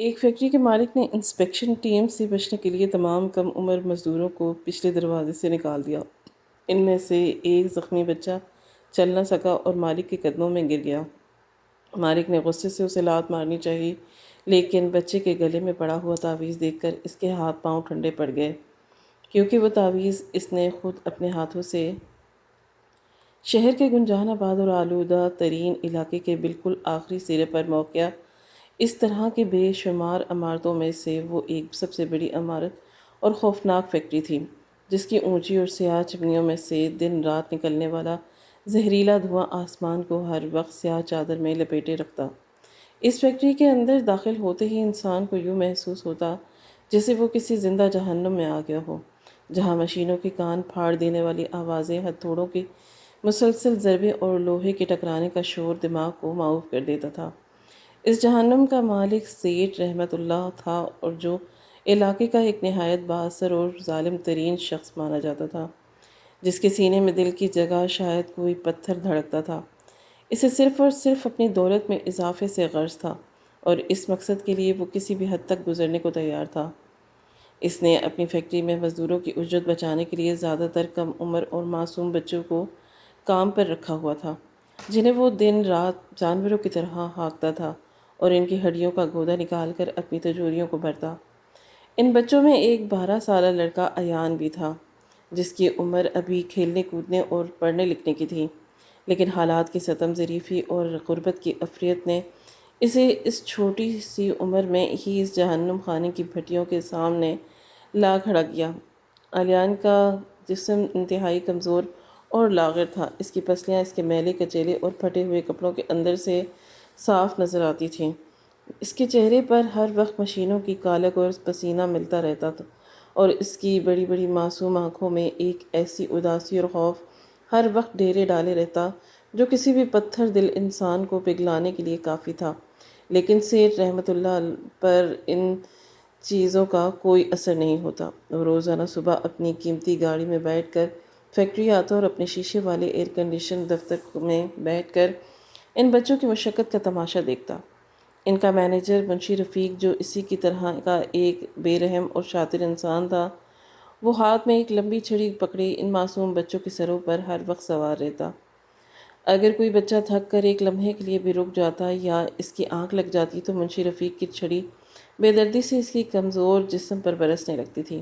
ایک فیکٹری کے مالک نے انسپیکشن ٹیم سے بچنے کے لیے تمام کم عمر مزدوروں کو پچھلے دروازے سے نکال دیا۔ ان میں سے ایک زخمی بچہ چل نہ سکا اور مالک کے قدموں میں گر گیا۔ مالک نے غصے سے اسے لات مارنی چاہی، لیکن بچے کے گلے میں پڑا ہوا تعویذ دیکھ کر اس کے ہاتھ پاؤں ٹھنڈے پڑ گئے، کیونکہ وہ تعویذ اس نے خود اپنے ہاتھوں سے شہر کے گنجان آباد اور آلودہ ترین علاقے کے بالکل آخری سرے پر موقع اس طرح کی بے شمار عمارتوں میں سے وہ ایک سب سے بڑی عمارت اور خوفناک فیکٹری تھی، جس کی اونچی اور سیاہ چمنیوں میں سے دن رات نکلنے والا زہریلا دھواں آسمان کو ہر وقت سیاہ چادر میں لپیٹے رکھتا۔ اس فیکٹری کے اندر داخل ہوتے ہی انسان کو یوں محسوس ہوتا جیسے وہ کسی زندہ جہنم میں آ گیا ہو، جہاں مشینوں کی کان پھاڑ دینے والی آوازیں، ہتھوڑوں کی مسلسل ضربیں اور لوہے کے ٹکرانے کا شور دماغ کو معوف کر دیتا تھا۔ اس جہنم کا مالک سیٹھ رحمت اللہ تھا، اور جو علاقے کا ایک نہایت بااثر اور ظالم ترین شخص مانا جاتا تھا، جس کے سینے میں دل کی جگہ شاید کوئی پتھر دھڑکتا تھا۔ اسے صرف اور صرف اپنی دولت میں اضافے سے غرض تھا، اور اس مقصد کے لیے وہ کسی بھی حد تک گزرنے کو تیار تھا۔ اس نے اپنی فیکٹری میں مزدوروں کی اجرت بچانے کے لیے زیادہ تر کم عمر اور معصوم بچوں کو کام پر رکھا ہوا تھا، جنہیں وہ دن رات جانوروں کی طرح ہانکتا تھا اور ان کی ہڈیوں کا گودا نکال کر اپنی تجوریوں کو بھرتا۔ ان بچوں میں ایک 12 سالہ لڑکا ایان بھی تھا، جس کی عمر ابھی کھیلنے کودنے اور پڑھنے لکھنے کی تھی، لیکن حالات کی ستم ظریفی اور غربت کی عفریت نے اسے اس چھوٹی سی عمر میں ہی اس جہنم خانے کی بھٹیوں کے سامنے لا کھڑا کیا۔ ایان کا جسم انتہائی کمزور اور لاغر تھا، اس کی پسلیاں اس کے میلے کچیلے اور پھٹے ہوئے کپڑوں کے اندر سے صاف نظر آتی تھیں۔ اس کے چہرے پر ہر وقت مشینوں کی کالک اور پسینہ ملتا رہتا تھا، اور اس کی بڑی بڑی معصوم آنکھوں میں ایک ایسی اداسی اور خوف ہر وقت ڈیرے ڈالے رہتا جو کسی بھی پتھر دل انسان کو پگھلانے کے لیے کافی تھا۔ لیکن سیٹھ رحمت اللہ پر ان چیزوں کا کوئی اثر نہیں ہوتا۔ وہ روزانہ صبح اپنی قیمتی گاڑی میں بیٹھ کر فیکٹری آتا اور اپنے شیشے والے ایئر کنڈیشن دفتر میں بیٹھ کر ان بچوں کی مشقت کا تماشا دیکھتا۔ ان کا مینیجر منشی رفیق، جو اسی کی طرح کا ایک بے رحم اور شاطر انسان تھا، وہ ہاتھ میں ایک لمبی چھڑی پکڑے ان معصوم بچوں کے سروں پر ہر وقت سوار رہتا۔ اگر کوئی بچہ تھک کر ایک لمحے کے لیے بھی رک جاتا یا اس کی آنکھ لگ جاتی تو منشی رفیق کی چھڑی بے دردی سے اس کی کمزور جسم پر برسنے لگتی تھی۔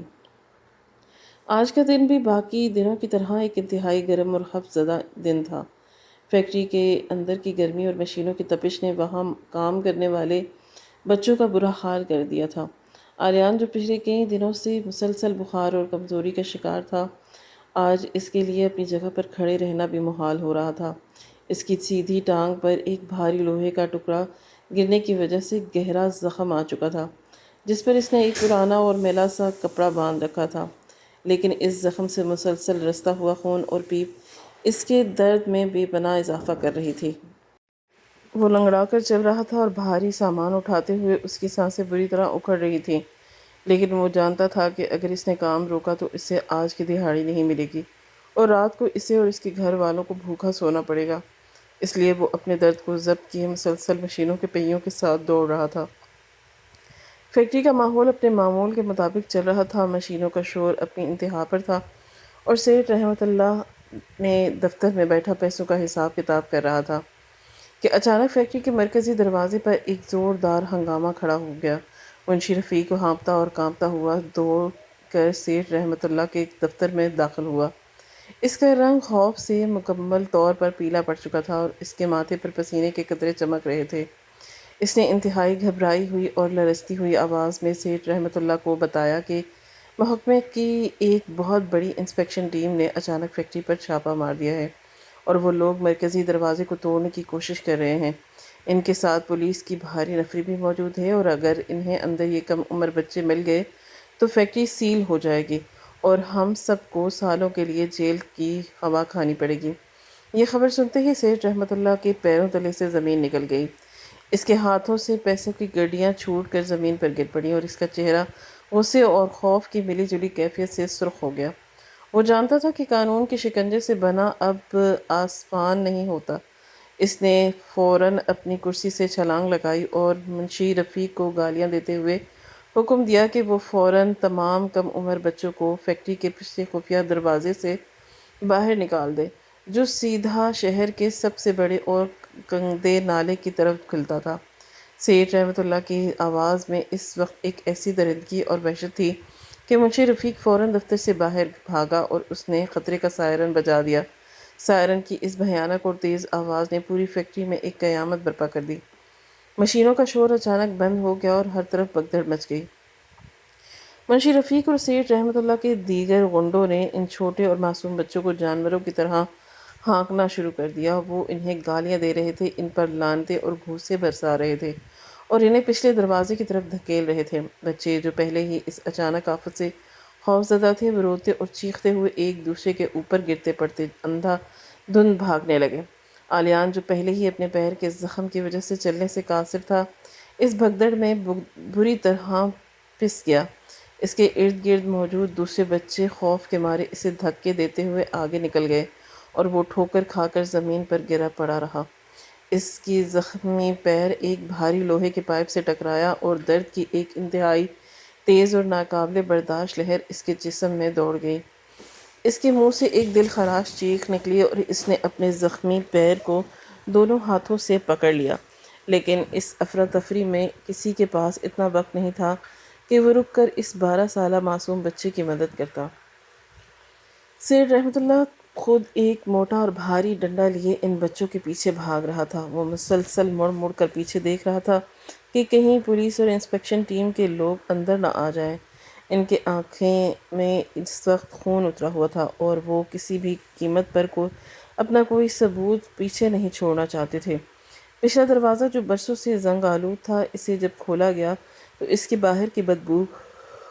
آج کا دن بھی باقی دنوں کی طرح ایک انتہائی گرم اور خفت زدہ دن تھا۔ فیکٹری کے اندر کی گرمی اور مشینوں کی تپش نے وہاں کام کرنے والے بچوں کا برا حال کر دیا تھا۔ آریان، جو پچھلے کئی دنوں سے مسلسل بخار اور کمزوری کا شکار تھا، آج اس کے لیے اپنی جگہ پر کھڑے رہنا بھی محال ہو رہا تھا۔ اس کی سیدھی ٹانگ پر ایک بھاری لوہے کا ٹکڑا گرنے کی وجہ سے گہرا زخم آ چکا تھا، جس پر اس نے ایک پرانا اور میلا سا کپڑا باندھ رکھا تھا، لیکن اس زخم سے مسلسل رستا ہوا خون اور پیپ اس کے درد میں بے پناہ اضافہ کر رہی تھی۔ وہ لنگڑا کر چل رہا تھا اور بھاری سامان اٹھاتے ہوئے اس کی سانسیں بری طرح اکھڑ رہی تھیں، لیکن وہ جانتا تھا کہ اگر اس نے کام روکا تو اسے آج کی دہاڑی نہیں ملے گی، اور رات کو اسے اور اس کے گھر والوں کو بھوکا سونا پڑے گا۔ اس لیے وہ اپنے درد کو ضبط کیے مسلسل مشینوں کے پہیوں کے ساتھ دوڑ رہا تھا۔ فیکٹری کا ماحول اپنے معمول کے مطابق چل رہا تھا، مشینوں کا شور اپنی انتہا پر تھا، اور سیٹھ رحمت اللہ نے دفتر میں بیٹھا پیسوں کا حساب کتاب کر رہا تھا کہ اچانک فیکٹری کے مرکزی دروازے پر ایک زوردار ہنگامہ کھڑا ہو گیا۔ منشی رفیق ہانپتا اور کانپتا ہوا دوڑ کر سیٹھ رحمت اللہ کے دفتر میں داخل ہوا۔ اس کا رنگ خوف سے مکمل طور پر پیلا پڑ چکا تھا اور اس کے ماتھے پر پسینے کے قطرے چمک رہے تھے۔ اس نے انتہائی گھبرائی ہوئی اور لرزتی ہوئی آواز میں سیٹھ رحمت اللہ کو بتایا کہ محکمے کی ایک بہت بڑی انسپیکشن ٹیم نے اچانک فیکٹری پر چھاپہ مار دیا ہے، اور وہ لوگ مرکزی دروازے کو توڑنے کی کوشش کر رہے ہیں۔ ان کے ساتھ پولیس کی بھاری نفری بھی موجود ہے، اور اگر انہیں اندر یہ کم عمر بچے مل گئے تو فیکٹری سیل ہو جائے گی اور ہم سب کو سالوں کے لیے جیل کی ہوا کھانی پڑے گی۔ یہ خبر سنتے ہی سیٹھ رحمت اللہ کے پیروں تلے سے زمین نکل گئی۔ اس کے ہاتھوں سے پیسوں کی گڈیاں چھوٹ کر زمین پر گر پڑیں اور اس کا چہرہ غصے اور خوف کی ملی جلی کیفیت سے سرخ ہو گیا۔ وہ جانتا تھا کہ قانون کے شکنجے سے بنا اب آسان نہیں ہوتا، اس نے فوراً اپنی کرسی سے چھلانگ لگائی اور منشی رفیق کو گالیاں دیتے ہوئے حکم دیا کہ وہ فوراً تمام کم عمر بچوں کو فیکٹری کے پچھلے خفیہ دروازے سے باہر نکال دے، جو سیدھا شہر کے سب سے بڑے اور گندے نالے کی طرف کھلتا تھا۔ سیٹھ رحمۃ اللہ کی آواز میں اس وقت ایک ایسی درندگی اور وحشت تھی کہ منشی رفیق فوراً دفتر سے باہر بھاگا اور اس نے خطرے کا سائرن بجا دیا۔ سائرن کی اس بھیانک اور تیز آواز نے پوری فیکٹری میں ایک قیامت برپا کر دی۔ مشینوں کا شور اچانک بند ہو گیا اور ہر طرف بھگدڑ مچ گئی۔ منشی رفیق اور سیٹھ رحمۃ اللہ کے دیگر غنڈوں نے ان چھوٹے اور معصوم بچوں کو جانوروں کی طرح ہانکنا شروع کر دیا۔ وہ انہیں گالیاں دے رہے تھے، ان پر لعنتیں اور گھوسے برسا رہے تھے اور انہیں پچھلے دروازے کی طرف دھکیل رہے تھے۔ بچے جو پہلے ہی اس اچانک آفت سے خوف زدہ تھے، وہ روتے اور چیختے ہوئے ایک دوسرے کے اوپر گرتے پڑتے اندھا دھند بھاگنے لگے۔ آلیان جو پہلے ہی اپنے پیر کے زخم کی وجہ سے چلنے سے قاصر تھا، اس بھگدڑ میں بری طرح پس گیا۔ اس کے ارد گرد موجود دوسرے بچے خوف کے مارے اسے دھکے دیتے ہوئے آگے نکل گئے اور وہ ٹھوکر کھا کر زمین پر گرا پڑا رہا۔ اس کی زخمی پیر ایک بھاری لوہے کے پائپ سے ٹکرایا اور درد کی ایک انتہائی تیز اور ناقابل برداشت لہر اس کے جسم میں دوڑ گئی۔ اس کے منہ سے ایک دل خراش چیخ نکلی اور اس نے اپنے زخمی پیر کو دونوں ہاتھوں سے پکڑ لیا، لیکن اس افراتفری میں کسی کے پاس اتنا وقت نہیں تھا کہ وہ رک کر اس 12 سالہ معصوم بچے کی مدد کرتا۔ سیٹھ رحمۃ اللہ خود ایک موٹا اور بھاری ڈنڈا لیے ان بچوں کے پیچھے بھاگ رہا تھا۔ وہ مسلسل مڑ مڑ کر پیچھے دیکھ رہا تھا کہ کہیں پولیس اور انسپیکشن ٹیم کے لوگ اندر نہ آ جائیں۔ ان کے آنکھیں میں اس وقت خون اترا ہوا تھا اور وہ کسی بھی قیمت پر اپنا کوئی ثبوت پیچھے نہیں چھوڑنا چاہتے تھے۔ پچھلا دروازہ جو برسوں سے زنگ آلود تھا، اسے جب کھولا گیا تو اس کے باہر کی بدبو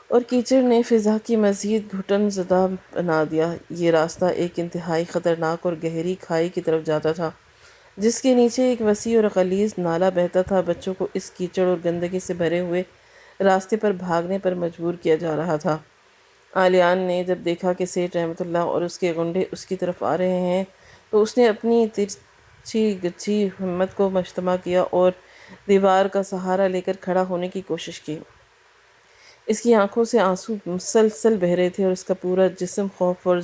اور کیچڑ نے فضا کی مزید گھٹن زدہ بنا دیا۔ یہ راستہ ایک انتہائی خطرناک اور گہری کھائی کی طرف جاتا تھا، جس کے نیچے ایک وسیع اور غلیظ نالہ بہتا تھا۔ بچوں کو اس کیچڑ اور گندگی سے بھرے ہوئے راستے پر بھاگنے پر مجبور کیا جا رہا تھا۔ آلیان نے جب دیکھا کہ سیٹھ رحمۃ اللہ اور اس کے غنڈے اس کی طرف آ رہے ہیں تو اس نے اپنی ترچھی گچھی ہمت کو مجتمع کیا اور دیوار کا سہارا لے کر کھڑا ہونے کی کوشش کی۔ اس کی آنکھوں سے آنسو مسلسل بہہ رہے تھے اور اس کا پورا جسم خوف اور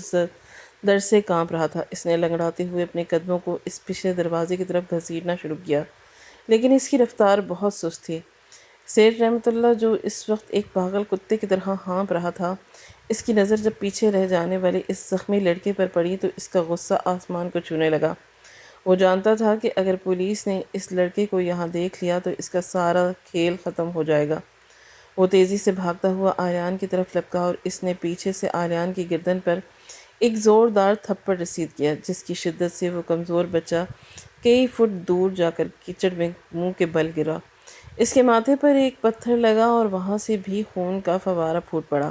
درد سے کانپ رہا تھا۔ اس نے لنگڑاتے ہوئے اپنے قدموں کو اس پچھلے دروازے کی طرف گھسیٹنا شروع کیا، لیکن اس کی رفتار بہت سست تھی۔ سیٹھ رحمۃ اللہ جو اس وقت ایک پاگل کتے کی طرح ہانپ رہا تھا، اس کی نظر جب پیچھے رہ جانے والے اس زخمی لڑکے پر پڑی تو اس کا غصہ آسمان کو چھونے لگا۔ وہ جانتا تھا کہ اگر پولیس نے اس لڑکے کو یہاں دیکھ لیا تو اس کا سارا کھیل ختم ہو جائے گا۔ وہ تیزی سے بھاگتا ہوا آلیان کی طرف لپکا اور اس نے پیچھے سے آلیان کی گردن پر ایک زوردار تھپڑ رسید کیا، جس کی شدت سے وہ کمزور بچہ کئی فٹ دور جا کر کیچڑ میں منہ کے بل گرا۔ اس کے ماتھے پر ایک پتھر لگا اور وہاں سے بھی خون کا فوارہ پھوٹ پڑا،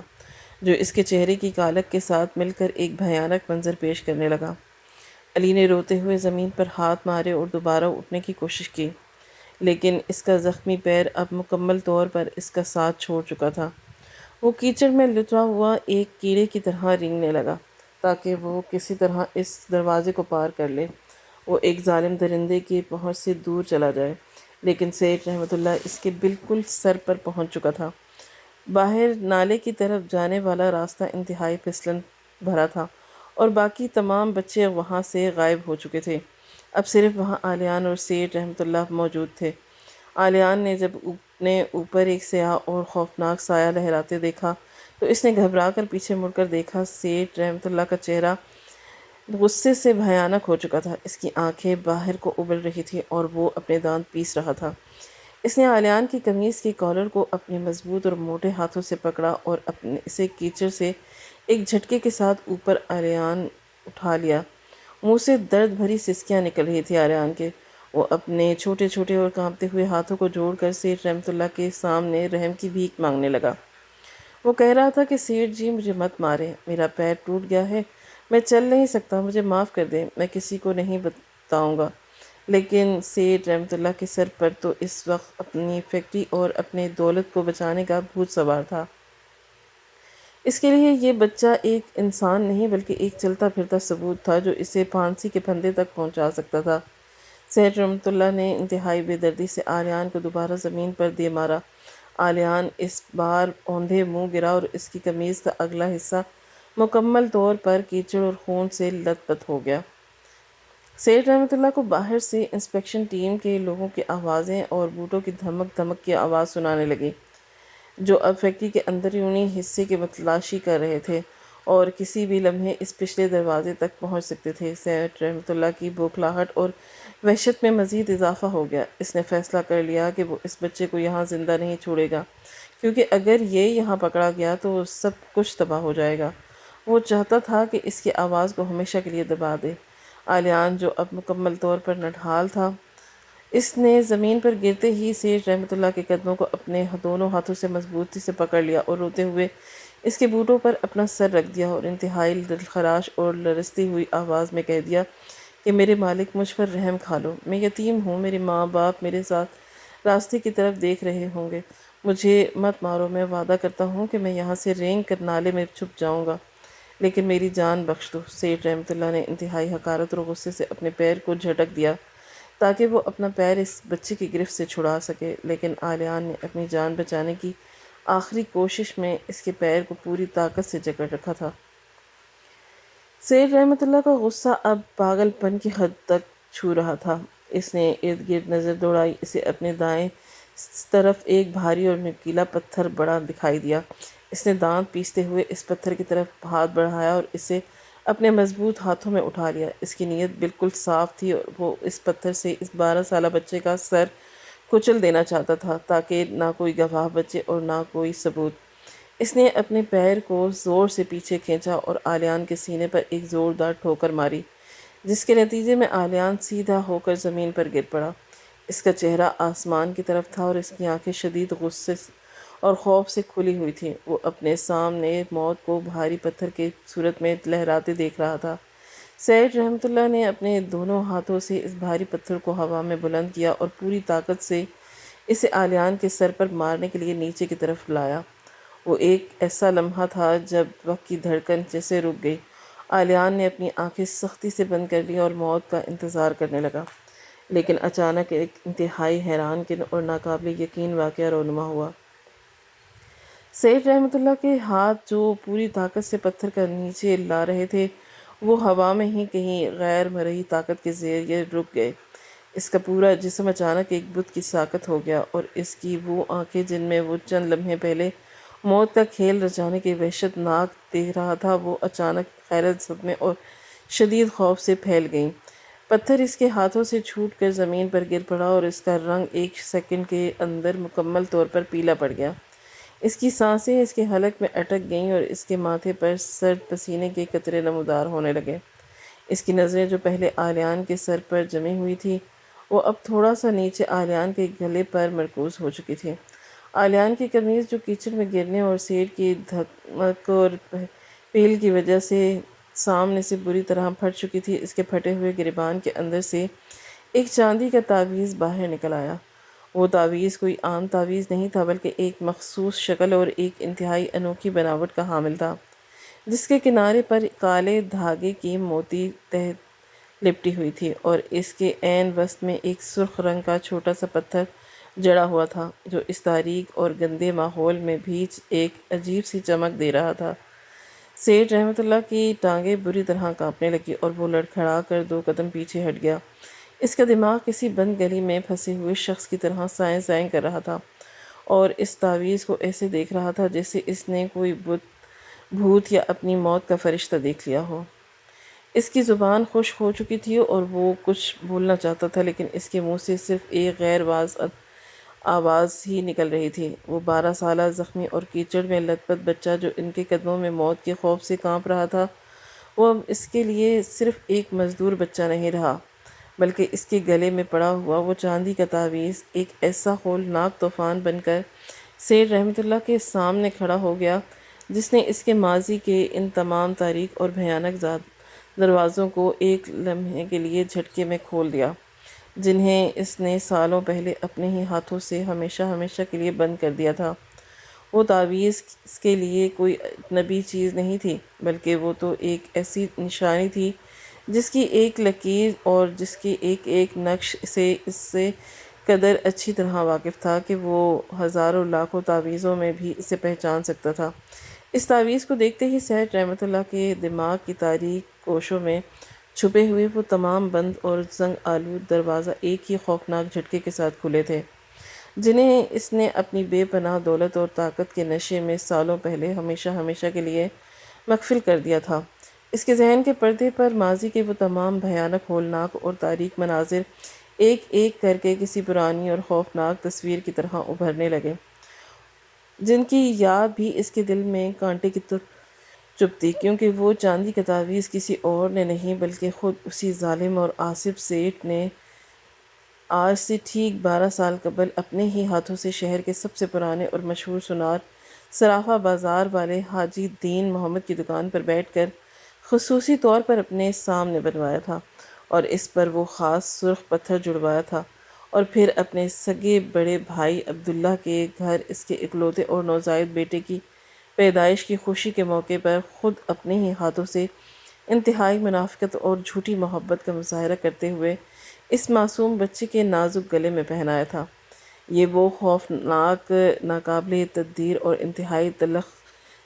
جو اس کے چہرے کی کالک کے ساتھ مل کر ایک بھیانک منظر پیش کرنے لگا۔ علی نے روتے ہوئے زمین پر ہاتھ مارے اور دوبارہ اٹھنے کی کوشش کی، لیکن اس کا زخمی پیر اب مکمل طور پر اس کا ساتھ چھوڑ چکا تھا۔ وہ کیچڑ میں لتڑا ہوا ایک کیڑے کی طرح رینگنے لگا تاکہ وہ کسی طرح اس دروازے کو پار کر لے، وہ ایک ظالم درندے کی پہنچ سے دور چلا جائے، لیکن سیٹھ رحمۃ اللہ اس کے بالکل سر پر پہنچ چکا تھا۔ باہر نالے کی طرف جانے والا راستہ انتہائی پھسلن بھرا تھا اور باقی تمام بچے وہاں سے غائب ہو چکے تھے۔ اب صرف وہاں آلیان اور سیٹھ رحمۃ اللہ موجود تھے۔ آلیان نے جب اپنے اوپر ایک سیاہ اور خوفناک سایہ لہراتے دیکھا تو اس نے گھبرا کر پیچھے مڑ کر دیکھا۔ سیٹھ رحمۃ اللہ کا چہرہ غصے سے بھیانک ہو چکا تھا، اس کی آنکھیں باہر کو ابل رہی تھیں اور وہ اپنے دانت پیس رہا تھا۔ اس نے آلیان کی قمیص کی کالر کو اپنے مضبوط اور موٹے ہاتھوں سے پکڑا اور اسے کیچڑ سے ایک جھٹکے کے ساتھ اوپر آلیان اٹھا لیا۔ منہ سے درد بھری سسکیاں نکل رہی تھی آلیان کے۔ وہ اپنے چھوٹے چھوٹے اور کانپتے ہوئے ہاتھوں کو جوڑ کر سیٹھ رحمۃ اللہ کے سامنے رحم کی بھیک مانگنے لگا۔ وہ کہہ رہا تھا کہ سیٹھ جی مجھے مت ماریں، میرا پیر ٹوٹ گیا ہے، میں چل نہیں سکتا، مجھے معاف کر دیں، میں کسی کو نہیں بتاؤں گا۔ لیکن سیٹھ رحمۃ اللہ کے سر پر تو اس وقت اپنی فیکٹری اور اپنے دولت کو بچانے کا بھوت سوار تھا۔ اس کے لیے یہ بچہ ایک انسان نہیں بلکہ ایک چلتا پھرتا ثبوت تھا جو اسے پھانسی کے پھندے تک پہنچا سکتا تھا۔ سیٹ رحمۃ اللہ نے انتہائی بے دردی سے آلیان کو دوبارہ زمین پر دے مارا۔ آلیان اس بار اوندھے منہ گرا اور اس کی قمیض کا اگلا حصہ مکمل طور پر کیچڑ اور خون سے لت پت ہو گیا۔ سیٹ رحمۃ اللہ کو باہر سے انسپیکشن ٹیم کے لوگوں کی آوازیں اور بوٹوں کی دھمک دھمک کی آواز سنانے لگی، جو اب فیکٹری کے اندرونی حصے کی تلاشی کر رہے تھے اور کسی بھی لمحے اس پچھلے دروازے تک پہنچ سکتے تھے۔ سیٹ رحمۃ اللہ کی بوکھلاہٹ اور وحشت میں مزید اضافہ ہو گیا۔ اس نے فیصلہ کر لیا کہ وہ اس بچے کو یہاں زندہ نہیں چھوڑے گا، کیونکہ اگر یہ یہاں پکڑا گیا تو سب کچھ تباہ ہو جائے گا۔ وہ چاہتا تھا کہ اس کی آواز کو ہمیشہ کے لیے دبا دے۔ آلیان، جو اب مکمل طور پر نڈھال تھا، اس نے زمین پر گرتے ہی سیٹ رحمۃ اللہ کے قدموں کو اپنے دونوں ہاتھوں سے مضبوطی سے پکڑ لیا اور روتے ہوئے اس کے بوٹوں پر اپنا سر رکھ دیا اور انتہائی دلخراش اور لرزتی ہوئی آواز میں کہہ دیا کہ میرے مالک، مجھ پر رحم کھا لو۔ میں یتیم ہوں، میرے ماں باپ میرے ساتھ راستے کی طرف دیکھ رہے ہوں گے۔ مجھے مت مارو، میں وعدہ کرتا ہوں کہ میں یہاں سے رینگ کر نالے میں چھپ جاؤں گا، لیکن میری جان بخش دو۔ سیٹ رحمۃ اللہ نے انتہائی حقارت اور غصے سے اپنے پیر کو جھٹک دیا تاکہ وہ اپنا پیر اس بچے کی گرفت سے چھڑا سکے، لیکن آلیان نے اپنی جان بچانے کی آخری کوشش میں اس کے پیر کو پوری طاقت سے جکڑ رکھا تھا۔ سیٹ رحمۃ اللہ کا غصہ اب پاگل پن کی حد تک چھو رہا تھا۔ اس نے ارد گرد نظر دوڑائی۔ اسے اپنے دائیں طرف ایک بھاری اور نکیلا پتھر بڑا دکھائی دیا۔ اس نے دانت پیستے ہوئے اس پتھر کی طرف ہاتھ بڑھایا اور اسے اپنے مضبوط ہاتھوں میں اٹھا لیا۔ اس کی نیت بالکل صاف تھی اور وہ اس پتھر سے اس 12 سالہ بچے کا سر کچل دینا چاہتا تھا، تاکہ نہ کوئی گواہ بچے اور نہ کوئی ثبوت۔ اس نے اپنے پیر کو زور سے پیچھے کھینچا اور آلیان کے سینے پر ایک زوردار ٹھوکر ماری، جس کے نتیجے میں آلیان سیدھا ہو کر زمین پر گر پڑا۔ اس کا چہرہ آسمان کی طرف تھا اور اس کی آنکھیں شدید غصے اور خوف سے کھلی ہوئی تھیں۔ وہ اپنے سامنے موت کو بھاری پتھر کے صورت میں لہراتے دیکھ رہا تھا۔ سیٹ رحمۃ اللہ نے اپنے دونوں ہاتھوں سے اس بھاری پتھر کو ہوا میں بلند کیا اور پوری طاقت سے اسے آلیان کے سر پر مارنے کے لیے نیچے کی طرف لایا۔ وہ ایک ایسا لمحہ تھا جب وقت کی دھڑکن جیسے رک گئی۔ آلیان نے اپنی آنکھیں سختی سے بند کر لیں اور موت کا انتظار کرنے لگا، لیکن اچانک ایک انتہائی حیران کن اور ناقابل یقین واقعہ رونما ہوا۔ سیٹ رحمۃ اللہ کے ہاتھ، جو پوری طاقت سے پتھر کا نیچے لا رہے تھے، وہ ہوا میں ہی کہیں غیر مرئی طاقت کے ذریعے رک گئے۔ اس کا پورا جسم اچانک ایک بت کی طاقت ہو گیا اور اس کی وہ آنکھیں جن میں وہ چند لمحے پہلے موت کا کھیل رچانے کی وحشت ناک دیکھ رہا تھا، وہ اچانک حیرت، صدمے اور شدید خوف سے پھیل گئیں۔ پتھر اس کے ہاتھوں سے چھوٹ کر زمین پر گر پڑا اور اس کا رنگ ایک سیکنڈ کے اندر مکمل طور پر پیلا پڑ گیا۔ اس کی سانسیں اس کے حلق میں اٹک گئیں اور اس کے ماتھے پر سرد پسینے کے قطرے نمودار ہونے لگے۔ اس کی نظریں، جو پہلے آلیان کے سر پر جمی ہوئی تھی، وہ اب تھوڑا سا نیچے آلیان کے گلے پر مرکوز ہو چکی تھی۔ آلیان کی قمیض، جو کیچڑ میں گرنے اور سیٹ کی دھمک اور پیل کی وجہ سے سامنے سے بری طرح پھٹ چکی تھی، اس کے پھٹے ہوئے گریبان کے اندر سے ایک چاندی کا تعویذ باہر نکل آیا۔ وہ تعویذ کوئی عام تعویذ نہیں تھا، بلکہ ایک مخصوص شکل اور ایک انتہائی انوکھی بناوٹ کا حامل تھا، جس کے کنارے پر کالے دھاگے کی موتی تہ لپٹی ہوئی تھی اور اس کے عین وسط میں ایک سرخ رنگ کا چھوٹا سا پتھر جڑا ہوا تھا، جو اس تاریک اور گندے ماحول میں بھی ایک عجیب سی چمک دے رہا تھا۔ سیٹ رحمۃ اللہ کی ٹانگیں بری طرح کانپنے لگی اور وہ لڑکھڑا کر 2 قدم پیچھے ہٹ گیا۔ اس کا دماغ کسی بند گلی میں پھنسے ہوئے شخص کی طرح سائیں سائیں کر رہا تھا اور اس تعویذ کو ایسے دیکھ رہا تھا جیسے اس نے کوئی بھوت یا اپنی موت کا فرشتہ دیکھ لیا ہو۔ اس کی زبان خشک ہو چکی تھی اور وہ کچھ بولنا چاہتا تھا، لیکن اس کے منہ سے صرف ایک غیر واضح آواز ہی نکل رہی تھی۔ وہ 12 سالہ زخمی اور کیچڑ میں لت پت بچہ، جو ان کے قدموں میں موت کے خوف سے کانپ رہا تھا، وہ اب اس کے لیے صرف ایک مزدور بچہ نہیں رہا، بلکہ اس کے گلے میں پڑا ہوا وہ چاندی کا تعویذ ایک ایسا ہولناک طوفان بن کر سیٹ رحمۃ اللہ کے سامنے کھڑا ہو گیا، جس نے اس کے ماضی کے ان تمام تاریک اور بھیانک دروازوں کو ایک لمحے کے لیے جھٹکے میں کھول دیا، جنہیں اس نے سالوں پہلے اپنے ہی ہاتھوں سے ہمیشہ ہمیشہ کے لیے بند کر دیا تھا۔ وہ تعویذ اس کے لیے کوئی اجنبی چیز نہیں تھی، بلکہ وہ تو ایک ایسی نشانی تھی جس کی ایک لکیر اور جس کی ایک ایک نقش سے اس سے قدر اچھی طرح واقف تھا کہ وہ ہزاروں لاکھوں تعویذوں میں بھی اسے پہچان سکتا تھا۔ اس تعویذ کو دیکھتے ہی سیٹ رحمۃ اللہ کے دماغ کی تاریک کوشوں میں چھپے ہوئے وہ تمام بند اور زنگ آلود دروازہ ایک ہی خوفناک جھٹکے کے ساتھ کھلے تھے، جنہیں اس نے اپنی بے پناہ دولت اور طاقت کے نشے میں سالوں پہلے ہمیشہ ہمیشہ کے لیے مقفل کر دیا تھا۔ اس کے ذہن کے پردے پر ماضی کے وہ تمام بھیانک، ہولناک اور تاریک مناظر ایک ایک کر کے کسی پرانی اور خوفناک تصویر کی طرح ابھرنے لگے، جن کی یاد بھی اس کے دل میں کانٹے کی طرح چبھتی، کیونکہ وہ چاندی کا تعویذ کسی اور نے نہیں بلکہ خود اسی ظالم اور عاصب سیٹھ نے آج سے ٹھیک 12 سال قبل اپنے ہی ہاتھوں سے شہر کے سب سے پرانے اور مشہور سونار صرافہ بازار والے حاجی دین محمد کی دکان پر بیٹھ کر خصوصی طور پر اپنے سامنے بنوایا تھا، اور اس پر وہ خاص سرخ پتھر جڑوایا تھا، اور پھر اپنے سگے بڑے بھائی عبداللہ کے گھر اس کے اکلوتے اور نوزائیدہ بیٹے کی پیدائش کی خوشی کے موقع پر خود اپنے ہی ہاتھوں سے انتہائی منافقت اور جھوٹی محبت کا مظاہرہ کرتے ہوئے اس معصوم بچے کے نازک گلے میں پہنایا تھا۔ یہ وہ خوفناک، ناقابل تقدیر اور انتہائی تلخ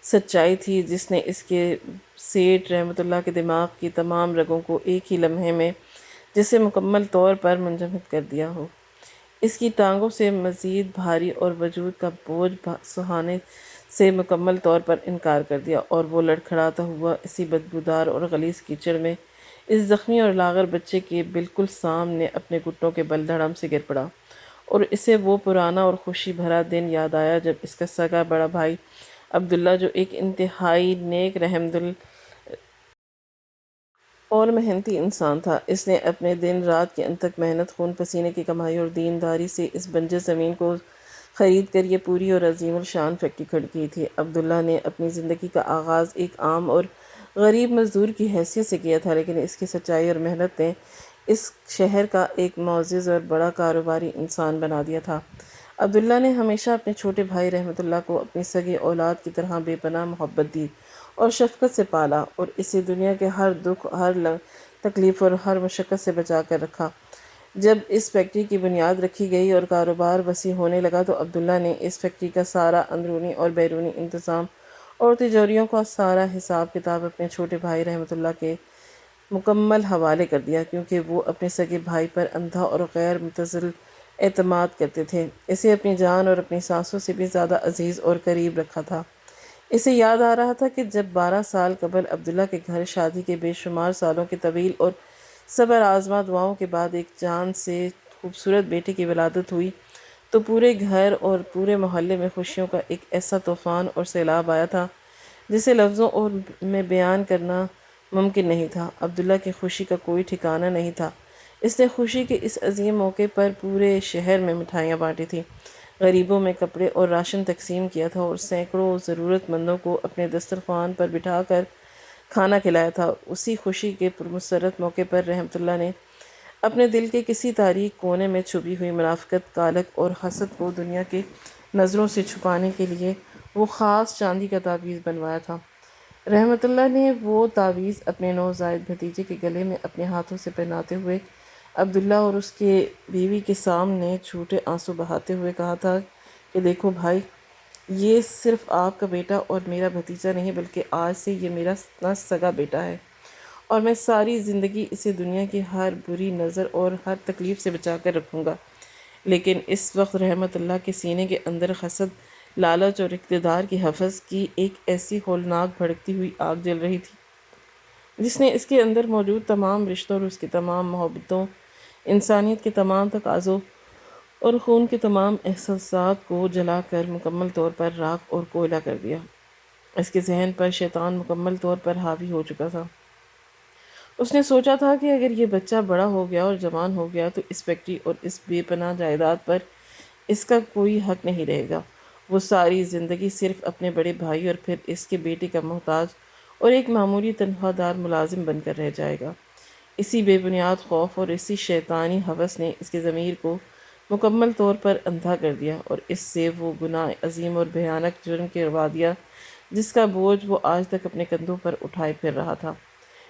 سچائی تھی جس نے اس کے سیٹھ رحمۃ اللہ کے دماغ کی تمام رگوں کو ایک ہی لمحے میں جسے مکمل طور پر منجمد کر دیا ہو۔ اس کی ٹانگوں سے مزید بھاری اور وجود کا بوجھ سہانے سے مکمل طور پر انکار کر دیا، اور وہ لڑکھڑاتا ہوا اسی بدبودار اور غلیظ کیچڑ میں اس زخمی اور لاغر بچے کے بالکل سامنے اپنے گھٹنوں کے بل دھڑام سے گر پڑا، اور اسے وہ پرانا اور خوشی بھرا دن یاد آیا جب اس کا سگا بڑا بھائی عبداللہ، جو ایک انتہائی نیک رحم دل اور محنتی انسان تھا، اس نے اپنے دن رات کی انتھک محنت، خون پسینے کی کمائی اور دینداری سے اس بنجر زمین کو خرید کر یہ پوری اور عظیم الشان فیکٹری کھڑی کی تھی۔ عبداللہ نے اپنی زندگی کا آغاز ایک عام اور غریب مزدور کی حیثیت سے کیا تھا، لیکن اس کی سچائی اور محنت نے اس شہر کا ایک معزز اور بڑا کاروباری انسان بنا دیا تھا۔ عبداللہ نے ہمیشہ اپنے چھوٹے بھائی رحمۃ اللہ کو اپنی سگے اولاد کی طرح بے پناہ محبت دی اور شفقت سے پالا، اور اسے دنیا کے ہر دکھ، ہر تکلیف اور ہر مشقت سے بچا کر رکھا۔ جب اس فیکٹری کی بنیاد رکھی گئی اور کاروبار وسیع ہونے لگا تو عبداللہ نے اس فیکٹری کا سارا اندرونی اور بیرونی انتظام اور تجاریوں کا سارا حساب کتاب اپنے چھوٹے بھائی رحمۃ اللہ کے مکمل حوالے کر دیا، کیونکہ وہ اپنے سگے بھائی پر اندھا اور غیر متزلزل اعتماد کرتے تھے، اسے اپنی جان اور اپنی سانسوں سے بھی زیادہ عزیز اور قریب رکھا تھا۔ اسے یاد آ رہا تھا کہ جب 12 سال قبل عبداللہ کے گھر شادی کے بے شمار سالوں کے طویل اور صبر آزما دعاؤں کے بعد ایک جان سے خوبصورت بیٹے کی ولادت ہوئی تو پورے گھر اور پورے محلے میں خوشیوں کا ایک ایسا طوفان اور سیلاب آیا تھا جسے لفظوں اور میں بیان کرنا ممکن نہیں تھا۔ عبداللہ کی خوشی کا کوئی ٹھکانہ نہیں تھا۔ اس نے خوشی کے اس عظیم موقع پر پورے شہر میں مٹھائیاں بانٹی تھیں، غریبوں میں کپڑے اور راشن تقسیم کیا تھا، اور سینکڑوں ضرورت مندوں کو اپنے دسترخوان پر بٹھا کر کھانا کھلایا تھا۔ اسی خوشی کے پرمسرت موقع پر رحمۃ اللہ نے اپنے دل کے کسی تاریک کونے میں چھپی ہوئی منافقت، کالک اور حسد کو دنیا کی نظروں سے چھپانے کے لیے وہ خاص چاندی کا تعویذ بنوایا تھا۔ رحمۃ اللہ نے وہ تعویذ اپنے نوزائیدہ بھتیجے کے گلے میں اپنے ہاتھوں سے پہناتے ہوئے عبداللہ اور اس کی بیوی کے سامنے جھوٹے آنسو بہاتے ہوئے کہا تھا کہ دیکھو بھائی، یہ صرف آپ کا بیٹا اور میرا بھتیجا نہیں بلکہ آج سے یہ میرا نہ سگا بیٹا ہے، اور میں ساری زندگی اسے دنیا کی ہر بری نظر اور ہر تکلیف سے بچا کر رکھوں گا۔ لیکن اس وقت رحمۃ اللہ کے سینے کے اندر حسد، لالچ اور اقتدار کی حفظ کی ایک ایسی ہولناک بھڑکتی ہوئی آگ جل رہی تھی جس نے اس کے اندر موجود تمام رشتوں اور اس کی تمام محبتوں، انسانیت کے تمام تقاضوں اور خون کے تمام احساسات کو جلا کر مکمل طور پر راکھ اور کوئلہ کر دیا۔ اس کے ذہن پر شیطان مکمل طور پر حاوی ہو چکا تھا۔ اس نے سوچا تھا کہ اگر یہ بچہ بڑا ہو گیا اور جوان ہو گیا تو اس فیکٹری اور اس بے پناہ جائیداد پر اس کا کوئی حق نہیں رہے گا۔ وہ ساری زندگی صرف اپنے بڑے بھائی اور پھر اس کے بیٹے کا محتاج اور ایک معمولی تنخواہ دار ملازم بن کر رہ جائے گا۔ اسی بے بنیاد خوف اور اسی شیطانی ہوس نے اس کے ضمیر کو مکمل طور پر اندھا کر دیا، اور اس سے وہ گناہ عظیم اور بھیانک جرم کروا دیا جس کا بوجھ وہ آج تک اپنے کندھوں پر اٹھائے پھر رہا تھا۔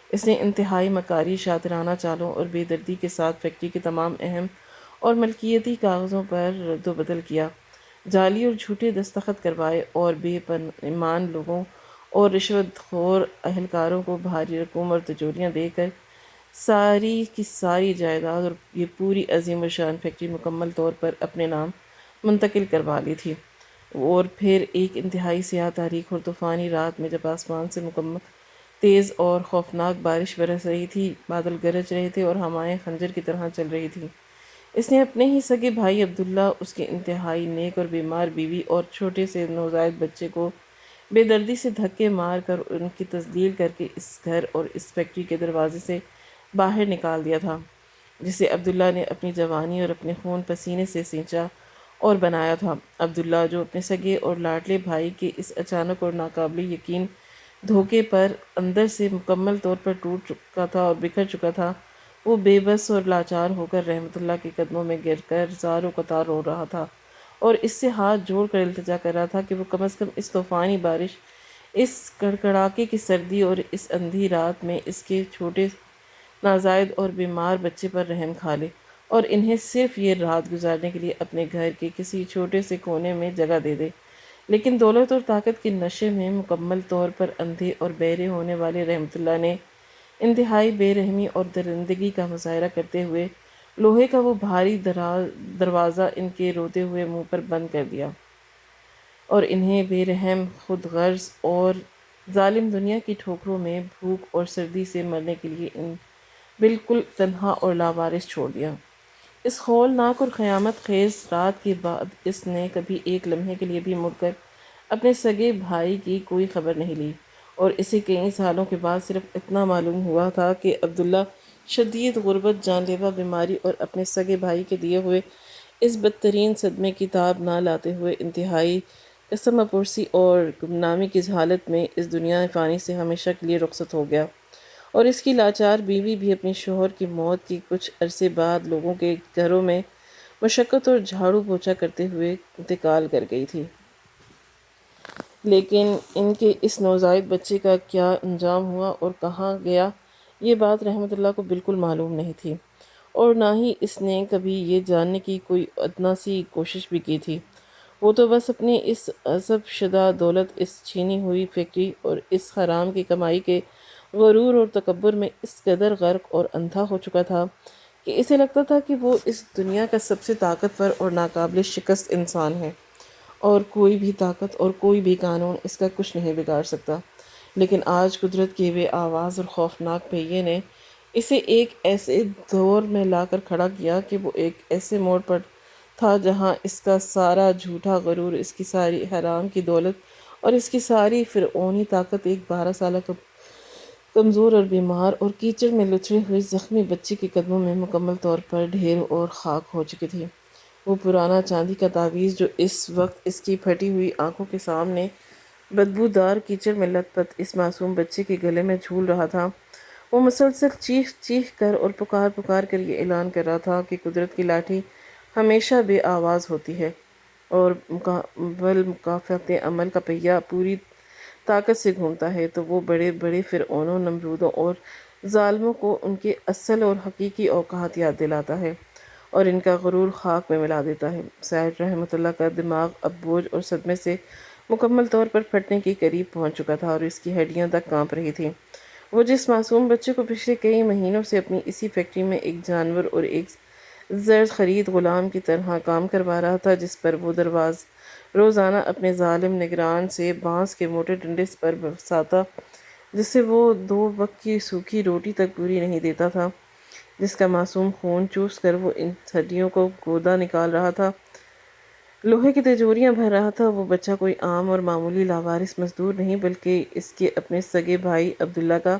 اس نے انتہائی مکاری، شاطرانہ چالوں اور بے دردی کے ساتھ فیکٹری کے تمام اہم اور ملکیتی کاغذوں پر رد و بدل کیا، جعلی اور جھوٹے دستخط کروائے اور بے ایمان لوگوں اور رشوت خور اہلکاروں کو بھاری رقوم اور تجوریاں دے کر ساری کی ساری جائیداد اور یہ پوری عظیم الشان فیکٹری مکمل طور پر اپنے نام منتقل کروا لی تھی۔ اور پھر ایک انتہائی سیاہ تاریک اور طوفانی رات میں جب آسمان سے مکمل تیز اور خوفناک بارش برس رہی تھی، بادل گرج رہے تھے اور ہوائیں خنجر کی طرح چل رہی تھیں، اس نے اپنے ہی سگے بھائی عبداللہ، اس کے انتہائی نیک اور بیمار بیوی اور چھوٹے سے نوزائیدہ بچے کو بے دردی سے دھکے مار کر ان کی تذلیل کر کے اس گھر اور اس فیکٹری کے دروازے سے باہر نکال دیا تھا، جسے عبداللہ نے اپنی جوانی اور اپنے خون پسینے سے سینچا اور بنایا تھا۔ عبداللہ جو اپنے سگے اور لاڈلے بھائی کے اس اچانک اور ناقابل یقین دھوکے پر اندر سے مکمل طور پر ٹوٹ چکا تھا اور بکھر چکا تھا، وہ بے بس اور لاچار ہو کر رحمت اللہ کے قدموں میں گر کر زار و قطار رو رہا تھا اور اس سے ہاتھ جوڑ کر التجا کر رہا تھا کہ وہ کم از کم اس طوفانی بارش، اس کڑکڑاکے کی سردی اور اس اندھی رات میں اس کے چھوٹے نازائیدہ اور بیمار بچے پر رحم کھا لے اور انہیں صرف یہ رات گزارنے کے لیے اپنے گھر کے کسی چھوٹے سے کونے میں جگہ دے دے۔ لیکن دولت اور طاقت کے نشے میں مکمل طور پر اندھے اور بہرے ہونے والے رحمت اللہ نے انتہائی بے رحمی اور درندگی کا مظاہرہ کرتے ہوئے لوہے کا وہ بھاری دروازہ ان کے روتے ہوئے منہ پر بند کر دیا اور انہیں بے رحم، خود غرض اور ظالم دنیا کی ٹھوکروں میں بھوک اور سردی سے مرنے کے لیے بالکل تنہا اور لاوارث چھوڑ دیا۔ اس ہولناک اور قیامت خیز رات کے بعد اس نے کبھی ایک لمحے کے لیے بھی مڑ کر اپنے سگے بھائی کی کوئی خبر نہیں لی، اور اسے کئی سالوں کے بعد صرف اتنا معلوم ہوا تھا کہ عبداللہ شدید غربت، جان لیوا بیماری اور اپنے سگے بھائی کے دیے ہوئے اس بدترین صدمے کی تاب نہ لاتے ہوئے انتہائی قسم پرسی اور گمنامی کی حالت میں اس دنیا فانی سے ہمیشہ کے لیے رخصت ہو گیا، اور اس کی لاچار بیوی بھی اپنے شوہر کی موت کی کچھ عرصے بعد لوگوں کے گھروں میں مشقت اور جھاڑو پوچھا کرتے ہوئے انتقال کر گئی تھی۔ لیکن ان کے اس نوزائیدہ بچے کا کیا انجام ہوا اور کہاں گیا، یہ بات رحمت اللہ کو بالکل معلوم نہیں تھی، اور نہ ہی اس نے کبھی یہ جاننے کی کوئی ادنیٰ سی کوشش بھی کی تھی۔ وہ تو بس اپنی اس غصب شدہ دولت، اس چھینی ہوئی فیکٹری اور اس حرام کی کمائی کے غرور اور تکبر میں اس قدر غرق اور اندھا ہو چکا تھا کہ اسے لگتا تھا کہ وہ اس دنیا کا سب سے طاقتور اور ناقابل شکست انسان ہے، اور کوئی بھی طاقت اور کوئی بھی قانون اس کا کچھ نہیں بگاڑ سکتا۔ لیکن آج قدرت کے بے آواز اور خوفناک پہیے نے اسے ایک ایسے دور میں لا کر کھڑا کیا کہ وہ ایک ایسے موڑ پر تھا جہاں اس کا سارا جھوٹا غرور، اس کی ساری حرام کی دولت اور اس کی ساری فرعونی طاقت ایک 12 سالہ کمزور اور بیمار اور کیچڑ میں لتھڑے ہوئے زخمی بچے کے قدموں میں مکمل طور پر ڈھیر اور خاک ہو چکی تھی۔ وہ پرانا چاندی کا تعویذ جو اس وقت اس کی پھٹی ہوئی آنکھوں کے سامنے بدبودار کیچڑ میں لت پت اس معصوم بچے کے گلے میں جھول رہا تھا، وہ مسلسل چیخ چیخ کر اور پکار پکار کر یہ اعلان کر رہا تھا کہ قدرت کی لاٹھی ہمیشہ بے آواز ہوتی ہے، اور مکافات عمل کا پہیہ پوری طاقت سے گھومتا ہے تو وہ بڑے بڑے فرعونوں، نمرودوں اور ظالموں کو ان کے اصل اور حقیقی اوقات یاد دلاتا ہے اور ان کا غرور خاک میں ملا دیتا ہے۔ سعید رحمت اللہ کا دماغ اب بوجھ اور صدمے سے مکمل طور پر پھٹنے کے قریب پہنچ چکا تھا اور اس کی ہڈیاں تک کانپ رہی تھیں۔ وہ جس معصوم بچے کو پچھلے کئی مہینوں سے اپنی اسی فیکٹری میں ایک جانور اور ایک زرد خرید غلام کی طرح کام کروا رہا تھا، جس پر وہ روزانہ اپنے ظالم نگران سے بانس کے موٹے ڈنڈے پر برساتا، جس سے وہ 2 وقت کی سوکھی روٹی تک پوری نہیں دیتا تھا، جس کا معصوم خون چوس کر وہ ان ہڈیوں کو گودا نکال رہا تھا، لوہے کی تجوریاں بھر رہا تھا، وہ بچہ کوئی عام اور معمولی لاوارث مزدور نہیں بلکہ اس کے اپنے سگے بھائی عبداللہ کا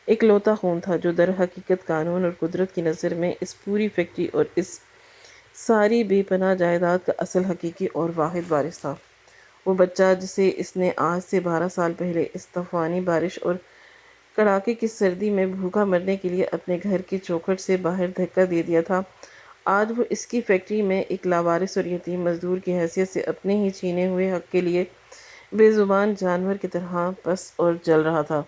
اکلوتا خون تھا، جو در حقیقت قانون اور قدرت کی نظر میں اس پوری فیکٹری اور اس ساری بے پناہ جائیداد کا اصل، حقیقی اور واحد وارث تھا۔ وہ بچہ جسے اس نے آج سے 12 سال پہلے اس طوفانی بارش اور کڑاکے کی سردی میں بھوکا مرنے کے لیے اپنے گھر کے چوکھٹ سے باہر دھکا دے دیا تھا، آج وہ اس کی فیکٹری میں ایک لاوارث اور یتیم مزدور کی حیثیت سے اپنے ہی چھینے ہوئے حق کے لیے بے زبان جانور کی طرح پس اور جل رہا تھا۔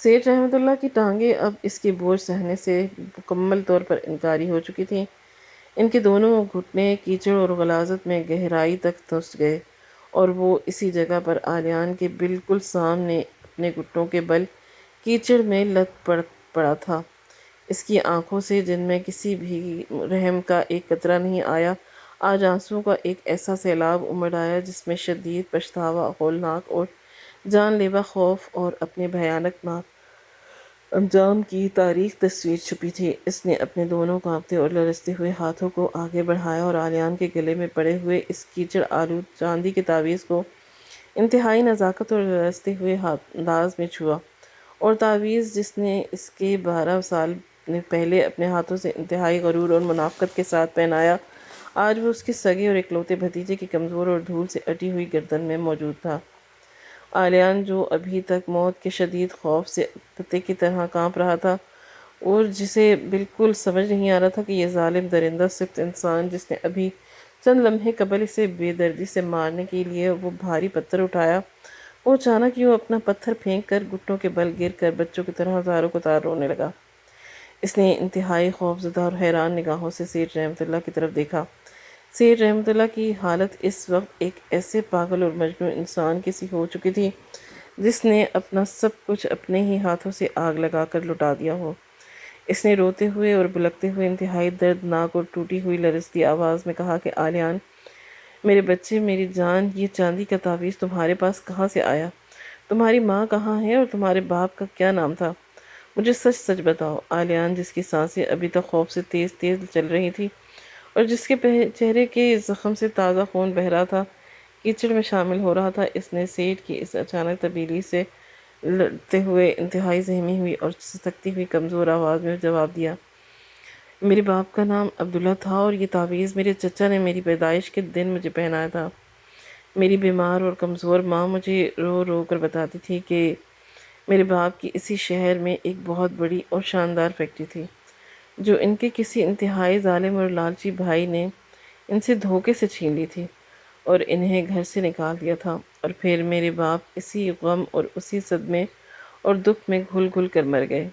سیٹھ رحمۃ اللہ کی ٹانگیں اب اس کی بوجھ سہنے سے مکمل طور پر انکاری ہو چکی تھیں۔ ان کے دونوں گھٹنے کیچڑ اور غلاظت میں گہرائی تک دھنس گئے اور وہ اسی جگہ پر عالیان کے بالکل سامنے اپنے گھٹنوں کے بل کیچڑ میں لت پڑا تھا۔ اس کی آنکھوں سے، جن میں کسی بھی رحم کا ایک قطرہ نہیں آیا، آج آنسوؤں کا ایک ایسا سیلاب امڑ آیا جس میں شدید پچھتاوا، ہولناک اور جان لیوا خوف اور اپنے بھیانک انجام کی تاریک تصویر چھپی تھی۔ اس نے اپنے دونوں کانپتے اور لرزتے ہوئے ہاتھوں کو آگے بڑھایا اور عالیان کے گلے میں پڑے ہوئے اس کیچڑ آلود چاندی کے تعویذ کو انتہائی نزاکت اور لرزتے ہوئے انداز میں چھوا، اور تعویذ جس نے اس کے 12 سال پہلے اپنے ہاتھوں سے انتہائی غرور اور منافقت کے ساتھ پہنایا، آج وہ اس کے سگے اور اکلوتے بھتیجے کی کمزور اور دھول سے اٹی ہوئی گردن میں موجود تھا۔ عالیان، جو ابھی تک موت کے شدید خوف سے پتے کی طرح کانپ رہا تھا اور جسے بالکل سمجھ نہیں آ رہا تھا کہ یہ ظالم درندہ سخت انسان جس نے ابھی چند لمحے قبل اسے بے دردی سے مارنے کے لیے وہ بھاری پتھر اٹھایا، وہ اچانک یوں اپنا پتھر پھینک کر گھٹنوں کے بل گر کر بچوں کی طرح زاروں کو تار رونے لگا۔ اس نے انتہائی خوفزدہ اور حیران نگاہوں سے سیٹھ رحمۃ اللہ کی طرف دیکھا۔ سیٹھ رحمۃ اللہ کی حالت اس وقت ایک ایسے پاگل اور مجنون انسان کی سی ہو چکی تھی جس نے اپنا سب کچھ اپنے ہی ہاتھوں سے آگ لگا کر لٹا دیا ہو۔ اس نے روتے ہوئے اور بلکتے ہوئے انتہائی دردناک اور ٹوٹی ہوئی لرزتی آواز میں کہا کہ عالیان، میرے بچے، میری جان، یہ چاندی کا تعویذ تمہارے پاس کہاں سے آیا؟ تمہاری ماں کہاں ہے اور تمہارے باپ کا کیا نام تھا؟ مجھے سچ سچ بتاؤ۔ عالیان، جس کی سانسیں ابھی تک خوف سے تیز تیز چل رہی تھی اور جس کے چہرے کے زخم سے تازہ خون بہہ رہا تھا، کیچڑ میں شامل ہو رہا تھا، اس نے سیٹھ کی اس اچانک تبدیلی سے لڑتے ہوئے انتہائی زہمی ہوئی اور سسکتی ہوئی کمزور آواز میں جواب دیا، میرے باپ کا نام عبداللہ تھا اور یہ تعویذ میرے چچا نے میری پیدائش کے دن مجھے پہنایا تھا۔ میری بیمار اور کمزور ماں مجھے رو رو کر بتاتی تھی کہ میرے باپ کی اسی شہر میں ایک بہت بڑی اور شاندار فیکٹری تھی جو ان کے کسی انتہائی ظالم اور لالچی بھائی نے ان سے دھوکے سے چھین لی تھی اور انہیں گھر سے نکال دیا تھا، اور پھر میرے باپ اسی غم اور اسی صدمے اور دکھ میں گھل گھل کر مر گئے۔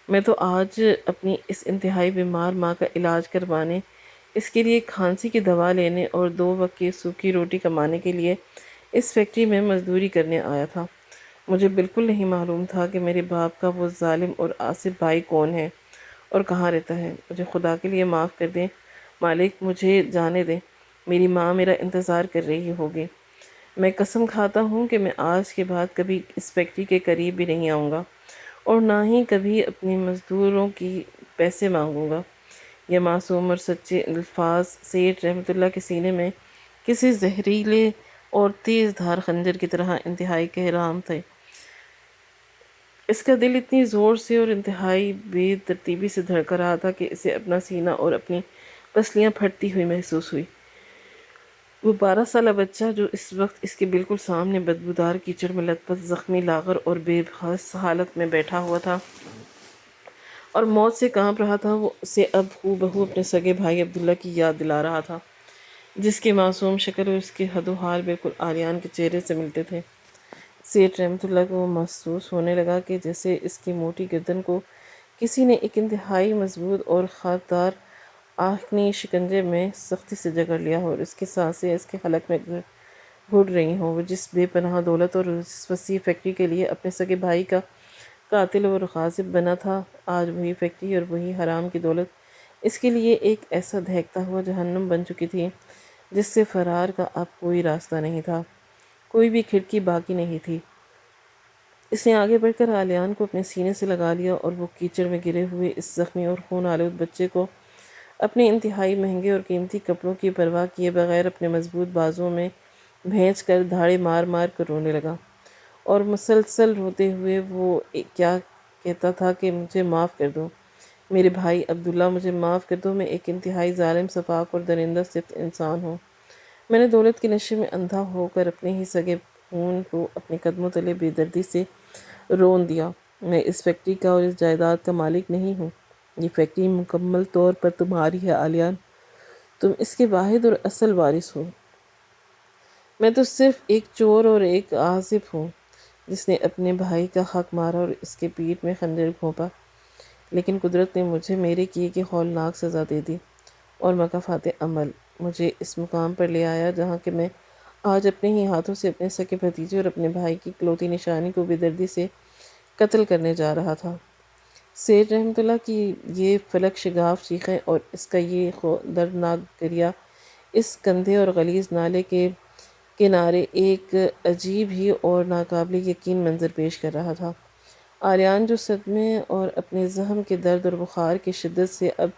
میں تو آج اپنی اس انتہائی بیمار ماں کا علاج کروانے، اس کے لیے کھانسی کی دوا لینے اور 2 وقت کی سوکھی روٹی کمانے کے لیے اس فیکٹری میں مزدوری کرنے آیا تھا۔ مجھے بالکل نہیں معلوم تھا کہ میرے باپ کا وہ ظالم اور عاصب بھائی کون ہے اور کہاں رہتا ہے۔ مجھے خدا کے لیے معاف کر دیں مالک، مجھے جانے دیں، میری ماں میرا انتظار کر رہی ہوگی۔ میں قسم کھاتا ہوں کہ میں آج کے بعد کبھی اس فیکٹری کے قریب بھی نہیں آؤں گا اور نہ ہی کبھی اپنی مزدوروں کی پیسے مانگوں گا۔ یہ معصوم اور سچے الفاظ سیٹھ رحمۃ اللہ کے سینے میں کسی زہریلے اور تیز دھار خنجر کی طرح انتہائی گہرام تھے۔ اس کا دل اتنی زور سے اور انتہائی بے ترتیبی سے دھڑک رہا تھا کہ اسے اپنا سینہ اور اپنی پسلیاں پھٹتی ہوئی محسوس ہوئی۔ وہ 12 سالہ بچہ جو اس وقت اس کے بالکل سامنے بدبودار کیچڑ میں لت پت، زخمی، لاغر اور بے بس حالت میں بیٹھا ہوا تھا اور موت سے کانپ رہا تھا، وہ اسے اب ہو بہو اپنے سگے بھائی عبداللہ کی یاد دلا رہا تھا، جس کی معصوم شکل اور اس کے حد و حال بالکل عالیان کے چہرے سے ملتے تھے۔ سیٹھ رحمۃ اللہ کو محسوس ہونے لگا کہ جیسے اس کی موٹی گردن کو کسی نے ایک انتہائی مضبوط اور خاردار آہنی شکنجے میں سختی سے جکڑ لیا ہو اور اس کی سانسیں اس کے حلق میں گھٹ رہی ہوں۔ وہ جس بے پناہ دولت اور اس وسیع فیکٹری کے لیے اپنے سگے بھائی کا قاتل اور غاصب بنا تھا، آج وہی فیکٹری اور وہی حرام کی دولت اس کے لیے ایک ایسا دہکتا ہوا جہنم بن چکی تھی جس سے فرار کا اب کوئی راستہ نہیں تھا، کوئی بھی کھڑکی باقی نہیں تھی۔ اس نے آگے بڑھ کر عالیان کو اپنے سینے سے لگا لیا اور وہ کیچڑ میں گرے ہوئے اس زخمی اور خون آلود بچے کو اپنے انتہائی مہنگے اور قیمتی کپڑوں کی پرواہ کیے بغیر اپنے مضبوط بازوؤں میں بھینچ کر دھاڑے مار مار کر رونے لگا، اور مسلسل روتے ہوئے وہ کیا کہتا تھا کہ مجھے معاف کر دو میرے بھائی عبداللہ، مجھے معاف کر دو، میں ایک انتہائی ظالم، سفاک اور درندہ صفت انسان ہوں۔ میں نے دولت کے نشے میں اندھا ہو کر اپنے ہی سگے خون کو اپنے قدموں تلے بے دردی سے رون دیا۔ میں اس فیکٹری کا اور اس جائیداد کا مالک نہیں ہوں۔ یہ فیکٹری مکمل طور پر تمہاری ہے عالیان، تم اس کے واحد اور اصل وارث ہو۔ میں تو صرف ایک چور اور ایک عازب ہوں۔ جس نے اپنے بھائی کا حق مارا اور اس کے پیٹھ میں خنجر گھونپا، لیکن قدرت نے مجھے میرے کیے کی ہولناک سزا دے دی، اور مکافات عمل مجھے اس مقام پر لے آیا جہاں کہ میں آج اپنے ہی ہاتھوں سے اپنے سکے بھتیجے اور اپنے بھائی کی اکلوتی نشانی کو بے دردی سے قتل کرنے جا رہا تھا۔ سیٹھ رحمۃ اللہ کی یہ فلک شگاف چیخیں اور اس کا یہ دردناک گریہ اس گندے اور غلیظ نالے کے کنارے ایک عجیب ہی اور ناقابل یقین منظر پیش کر رہا تھا۔ آریان جو صدمے اور اپنے زخم کے درد اور بخار کی شدت سے اب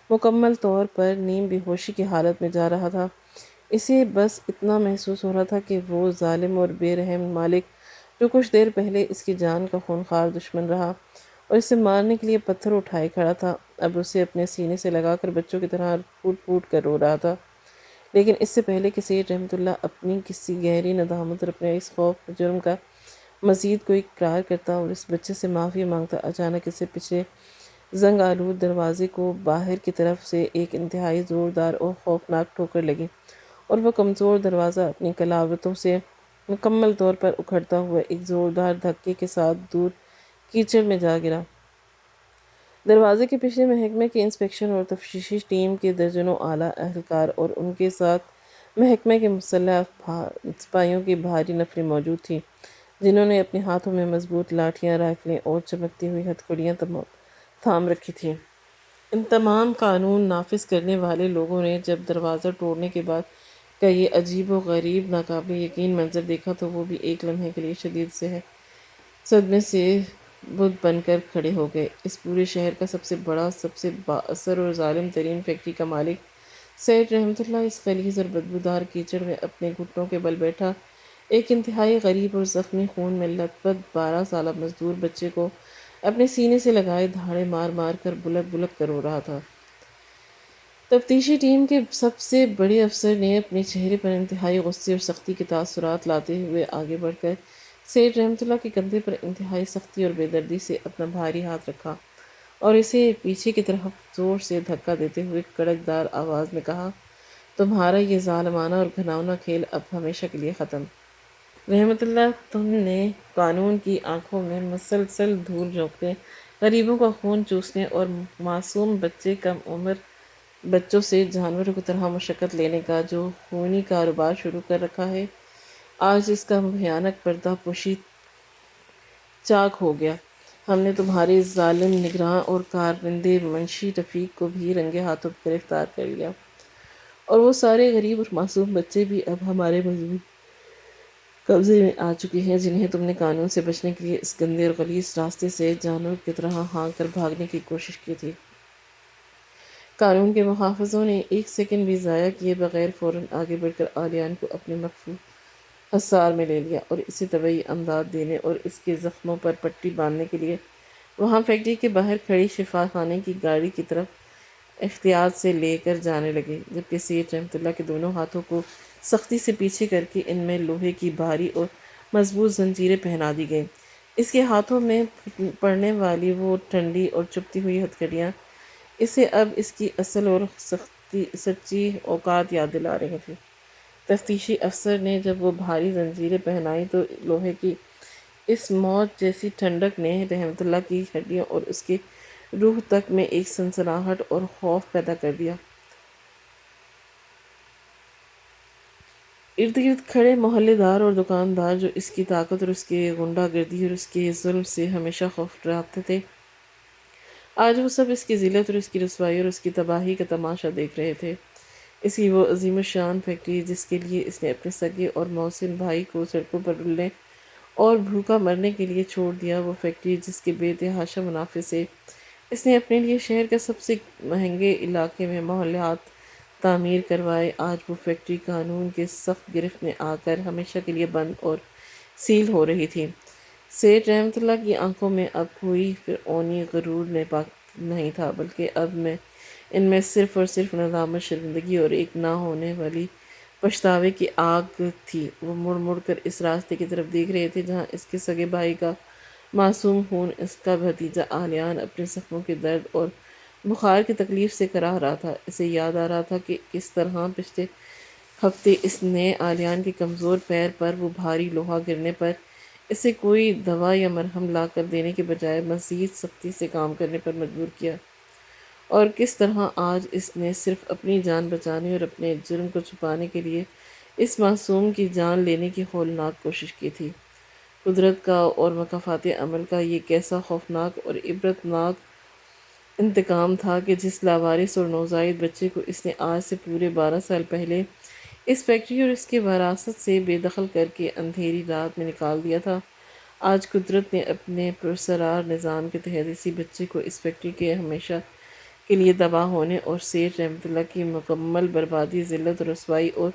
مکمل طور پر نیم بے ہوشی کی حالت میں جا رہا تھا، اسے بس اتنا محسوس ہو رہا تھا کہ وہ ظالم اور بے رحم مالک جو کچھ دیر پہلے اس کی جان کا خونخوار دشمن رہا اور اسے مارنے کے لیے پتھر اٹھائے کھڑا تھا، اب اسے اپنے سینے سے لگا کر بچوں کی طرح پھوٹ پھوٹ کر رو رہا تھا۔ لیکن اس سے پہلے کہ سیٹھ رحمۃ اللہ اپنی کسی گہری ندامت اور اپنے اس خوف جرم کا مزید کوئی اقرار کرتا اور اس بچے سے معافی مانگتا، اچانک اسے پچھلے زنگ آلود دروازے کو باہر کی طرف سے ایک انتہائی زوردار اور خوفناک ٹھوکر لگی، اور وہ کمزور دروازہ اپنی کلاوتوں سے مکمل طور پر اکھڑتا ہوا ایک زوردار دھکے کے ساتھ دور کیچڑ میں جا گرا۔ دروازے کے پیچھے محکمے کی انسپیکشن اور تفتیشی ٹیم کے درجنوں اعلیٰ اہلکار اور ان کے ساتھ محکمے کے مسلح سپاہیوں کی بھاری نفری موجود تھی، جنہوں نے اپنے ہاتھوں میں مضبوط لاٹھیاں، رائفلیں اور چمکتی ہوئی ہتھکڑیاں تھام رکھی تھیں۔ ان تمام قانون نافذ کرنے والے لوگوں نے جب دروازہ توڑنے کے بعد کا یہ عجیب و غریب ناقابل یقین منظر دیکھا تو وہ بھی ایک لمحے کے لیے شدید صدمے سے بت بن کر کھڑے ہو گئے۔ اس پورے شہر کا سب سے بڑا، سب سے با اثر اور ظالم ترین فیکٹری کا مالک سیٹھ رحمۃ اللہ اس غلیظ اور بدبودار کیچڑ میں اپنے گھٹنوں کے بل بیٹھا ایک انتہائی غریب اور زخمی خون میں لت پت 12 سالہ مزدور بچے کو اپنے سینے سے لگائے دھاڑے مار مار کر بلک بلک کر رو رہا تھا۔ تفتیشی ٹیم کے سب سے بڑے افسر نے اپنے چہرے پر انتہائی غصے اور سختی کے تاثرات لاتے ہوئے آگے بڑھ کر سیٹھ رحمۃ اللہ کے کندھے پر انتہائی سختی اور بے دردی سے اپنا بھاری ہاتھ رکھا اور اسے پیچھے کی طرف زور سے دھکا دیتے ہوئے کڑکدار آواز میں کہا، تمہارا یہ ظالمانہ اور گھناؤنا کھیل اب ہمیشہ کے لیے ختم۔ رحمت اللہ، تم نے قانون کی آنکھوں میں مسلسل دھول جھونکنے، غریبوں کا خون چوسنے اور معصوم کم عمر بچوں سے جانوروں کی طرح مشقت لینے کا جو خونی کاروبار شروع کر رکھا ہے، آج اس کا بھیانک پردہ پوشی چاک ہو گیا۔ ہم نے تمہارے ظالم نگراں اور کارندے منشی رفیق کو بھی رنگے ہاتھوں گرفتار کر لیا، اور وہ سارے غریب اور معصوم بچے بھی اب ہمارے مذہبی قبضے میں آ چکے ہیں جنہیں تم نے قانون سے بچنے کے لیے اس گندے اور غلیظ راستے سے جانور کی طرح ہانک کر بھاگنے کی کوشش کی تھی۔ قانون کے محافظوں نے ایک سیکنڈ بھی ضائع کیے بغیر فوراً آگے بڑھ کر آلیان کو اپنے مخفی حصار میں لے لیا اور اسے طبی امداد دینے اور اس کے زخموں پر پٹی باندھنے کے لیے وہاں فیکٹری کے باہر کھڑی شفا خانے کی گاڑی کی طرف احتیاط سے لے کر جانے لگے، جبکہ سیٹھ رحمۃ اللہ کے دونوں ہاتھوں کو سختی سے پیچھے کر کے ان میں لوہے کی بھاری اور مضبوط زنجیریں پہنا دی گئیں۔ اس کے ہاتھوں میں پڑنے والی وہ ٹھنڈی اور چبھتی ہوئی ہتھکڑیاں اسے اب اس کی اصل اور سچی اوقات یاد دلا رہی تھیں۔ تفتیشی افسر نے جب وہ بھاری زنجیریں پہنائیں تو لوہے کی اس موت جیسی ٹھنڈک نے رحمت اللہ کی ہڈیوں اور اس کی روح تک میں ایک سنسناہٹ اور خوف پیدا کر دیا۔ ارد گرد کھڑے محلے دار اور دکاندار جو اس کی طاقت اور اس کی غنڈہ گردی اور اس کے ظلم سے ہمیشہ خوف رہتے تھے، آج وہ سب اس کی ذلت اور اس کی رسوائی اور اس کی تباہی کا تماشا دیکھ رہے تھے۔ اس کی وہ عظیم الشان فیکٹری جس کے لیے اس نے اپنے سگے اور محسن بھائی کو سڑکوں پر رلنے اور بھوکا مرنے کے لیے چھوڑ دیا، وہ فیکٹری جس کے بے تحاشا منافع سے اس نے اپنے لیے شہر کے سب سے مہنگے علاقے میں محلات تعمیر کروائے، آج وہ فیکٹری قانون کے سخت گرفت میں آ کر ہمیشہ کے لیے بند اور سیل ہو رہی تھی۔ سیٹھ رحمت اللہ کی آنکھوں میں اب کوئی فرعونی غرور نہیں تھا، بلکہ اب ان میں صرف اور صرف ندامت، شرمندگی اور ایک نہ ہونے والی پچھتاوے کی آگ تھی۔ وہ مڑ مڑ کر اس راستے کی طرف دیکھ رہے تھے جہاں اس کے سگے بھائی کا معصوم خون اس کا بھتیجا آلیان اپنے زخموں کے درد اور بخار کی تکلیف سے کراہ رہا تھا۔ اسے یاد آ رہا تھا کہ کس طرح پچھلے ہفتے اس نے آلیان کے کمزور پیر پر وہ بھاری لوہا گرنے پر اسے کوئی دوا یا مرہم لا کر دینے کے بجائے مزید سختی سے کام کرنے پر مجبور کیا، اور کس طرح آج اس نے صرف اپنی جان بچانے اور اپنے جرم کو چھپانے کے لیے اس معصوم کی جان لینے کی ہولناک کوشش کی تھی۔ قدرت کا اور مکافات عمل کا یہ کیسا خوفناک اور عبرتناک انتقام تھا کہ جس لاوارث اور نوزائیدہ بچے کو اس نے آج سے پورے 12 سال پہلے اس فیکٹری اور اس کے وراثت سے بے دخل کر کے اندھیری رات میں نکال دیا تھا، آج قدرت نے اپنے پراسرار نظام کے تحت اسی بچے کو اس فیکٹری کے ہمیشہ کے لیے تباہ ہونے اور سیٹھ رحمت اللہ کی مکمل بربادی، ذلت اور رسوائی اور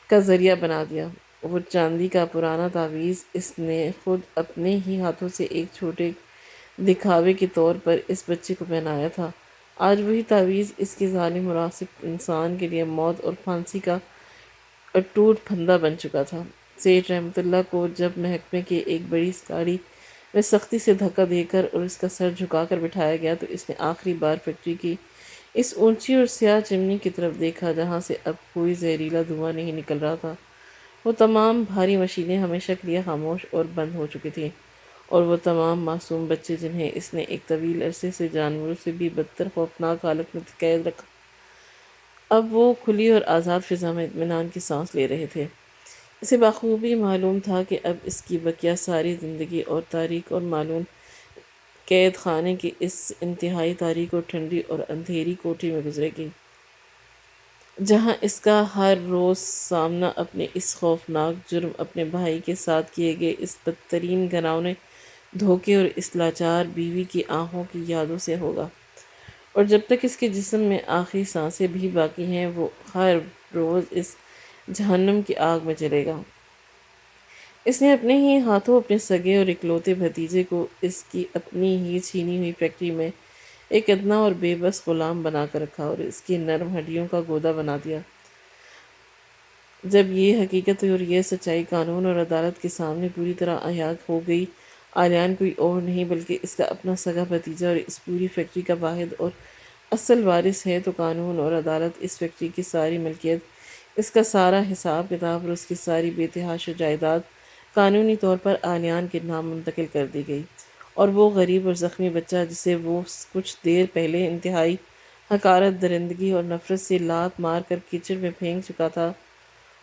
کا ذریعہ بنا دیا۔ وہ چاندی کا پرانا تعویذ اس نے خود اپنے ہی ہاتھوں سے ایک چھوٹے دکھاوے کے طور پر اس بچے کو پہنایا تھا، آج وہی تعویذ اس کے ظالم اور عاصف انسان کے لیے موت اور پھانسی کا اٹوٹ پھندا بن چکا تھا۔ سیٹھ رحمت اللہ کو جب محکمے کے ایک بڑی گاڑی میں سختی سے دھکا دے کر اور اس کا سر جھکا کر بٹھایا گیا تو اس نے آخری بار فیکٹری کی اس اونچی اور سیاہ چمنی کی طرف دیکھا جہاں سے اب کوئی زہریلا دھواں نہیں نکل رہا تھا۔ وہ تمام بھاری مشینیں ہمیشہ کے لیے خاموش اور بند ہو چکی تھیں، اور وہ تمام معصوم بچے جنہیں اس نے ایک طویل عرصے سے جانوروں سے بھی بدتر خوفناک حالت میں قید رکھا، اب وہ کھلی اور آزاد فضا میں اطمینان کی سانس لے رہے تھے۔ اسے بخوبی معلوم تھا کہ اب اس کی بقیہ ساری زندگی اور تاریک اور معلوم قید خانے کی اس انتہائی تاریک اور ٹھنڈی اور اندھیری کوٹھی میں گزرے گی، جہاں اس کا ہر روز سامنا اپنے اس خوفناک جرم، اپنے بھائی کے ساتھ کیے گئے اس بدترین گھناؤنے دھوکے اور اس لاچار بیوی کی آہوں کی یادوں سے ہوگا، اور جب تک اس کے جسم میں آخری سانسیں بھی باقی ہیں وہ ہر روز اس جہنم کی آگ میں جلے گا۔ اس نے اپنے ہی ہاتھوں اپنے سگے اور اکلوتے بھتیجے کو اس کی اپنی ہی چھینی ہوئی فیکٹری میں ایک ادنا اور بے بس غلام بنا کر رکھا اور اس کی نرم ہڈیوں کا گودا بنا دیا۔ جب یہ حقیقت اور یہ سچائی قانون اور عدالت کے سامنے پوری طرح عیاں ہو گئی، آریان کوئی اور نہیں بلکہ اس کا اپنا سگا بھتیجا اور اس پوری فیکٹری کا واحد اور اصل وارث ہے، تو قانون اور عدالت اس فیکٹری کی ساری ملکیت، اس کا سارا حساب کتاب اور اس کی ساری بے تحاشا جائیداد قانونی طور پر آریان کے نام منتقل کر دی گئی، اور وہ غریب اور زخمی بچہ جسے وہ کچھ دیر پہلے انتہائی حقارت، درندگی اور نفرت سے لات مار کر کیچڑ میں پھینک چکا تھا،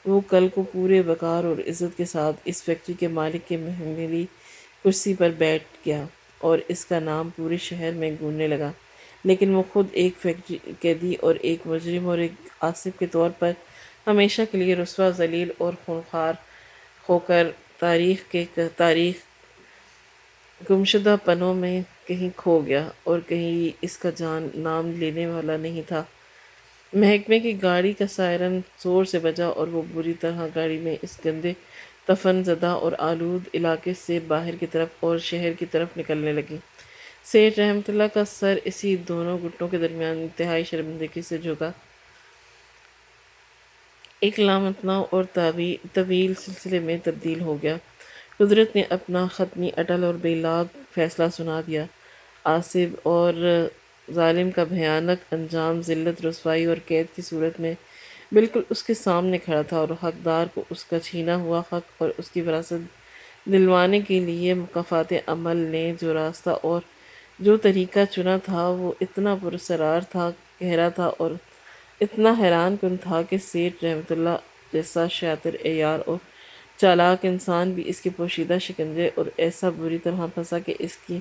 وہ کل کو پورے وقار اور عزت کے ساتھ اس فیکٹری کے مالک کے محملی کرسی پر بیٹھ گیا اور اس کا نام پورے شہر میں گونجنے لگا، لیکن وہ خود ایک فیکٹری قیدی اور ایک مجرم اور ایک عاصف کے طور پر ہمیشہ کے لیے رسوا، ذلیل اور خونخوار ہو کر تاریخ گمشدہ پنوں میں کہیں کھو گیا، اور کہیں اس کا جان نام لینے والا نہیں تھا۔ محکمے کی گاڑی کا سائرن زور سے بجا اور وہ بری طرح گاڑی میں اس گندے، دفن زدہ اور آلود علاقے سے باہر کی طرف اور شہر کی طرف نکلنے لگی۔ سیٹھ رحمت اللہ کا سر اسی دونوں گھٹنوں کے درمیان انتہائی شرمندگی سے جھکا، ایک لامتناع اور طویل سلسلے میں تبدیل ہو گیا۔ قدرت نے اپنا حتمی، اٹل اور بے لاگ فیصلہ سنا دیا۔ عاصب اور ظالم کا بھیانک انجام ذلت، رسوائی اور قید کی صورت میں بالکل اس کے سامنے کھڑا تھا، اور حقدار کو اس کا چھینا ہوا حق اور اس کی وراثت دلوانے کے لیے مکافات عمل نے جو راستہ اور جو طریقہ چنا تھا وہ اتنا پراسرار تھا، گہرا تھا اور اتنا حیران کن تھا کہ سیٹھ رحمت اللہ جیسا شاطر، عیار اور چالاک انسان بھی اس کے پوشیدہ شکنجے اور ایسا بری طرح پھنسا کہ اس کی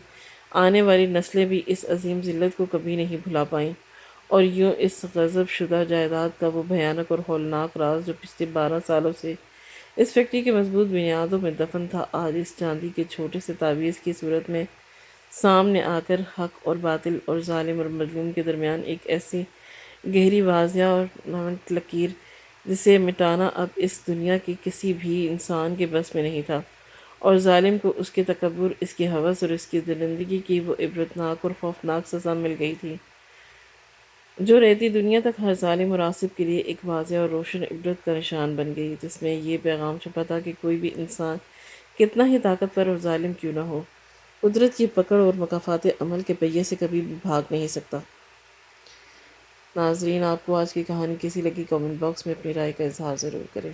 آنے والی نسلیں بھی اس عظیم ذلت کو کبھی نہیں بھلا پائیں، اور یوں اس غضب شدہ جائیداد کا وہ بھیانک اور ہولناک راز جو پچھلے 12 سالوں سے اس فیکٹری کی مضبوط بنیادوں میں دفن تھا، آج اس چاندی کے چھوٹے سے تعویذ کی صورت میں سامنے آ کر حق اور باطل اور ظالم اور مظلوم کے درمیان ایک ایسی گہری، واضح اور نمنت لکیر جسے مٹانا اب اس دنیا کے کسی بھی انسان کے بس میں نہیں تھا، اور ظالم کو اس کے تکبر، اس کی ہوس اور اس کی درندگی کی وہ عبرتناک اور خوفناک سزا مل گئی تھی جو رہتی دنیا تک ہر ظالم اور عاصب کے لیے ایک واضح اور روشن عبرت کا نشان بن گئی، جس میں یہ پیغام چھپا تھا کہ کوئی بھی انسان کتنا ہی طاقتور اور ظالم کیوں نہ ہو، قدرت کی پکڑ اور مکافات عمل کے پہیے سے کبھی بھی بھاگ نہیں سکتا۔ ناظرین، آپ کو آج کی کہانی کیسی لگی؟ کامنٹ باکس میں اپنی رائے کا اظہار ضرور کریں۔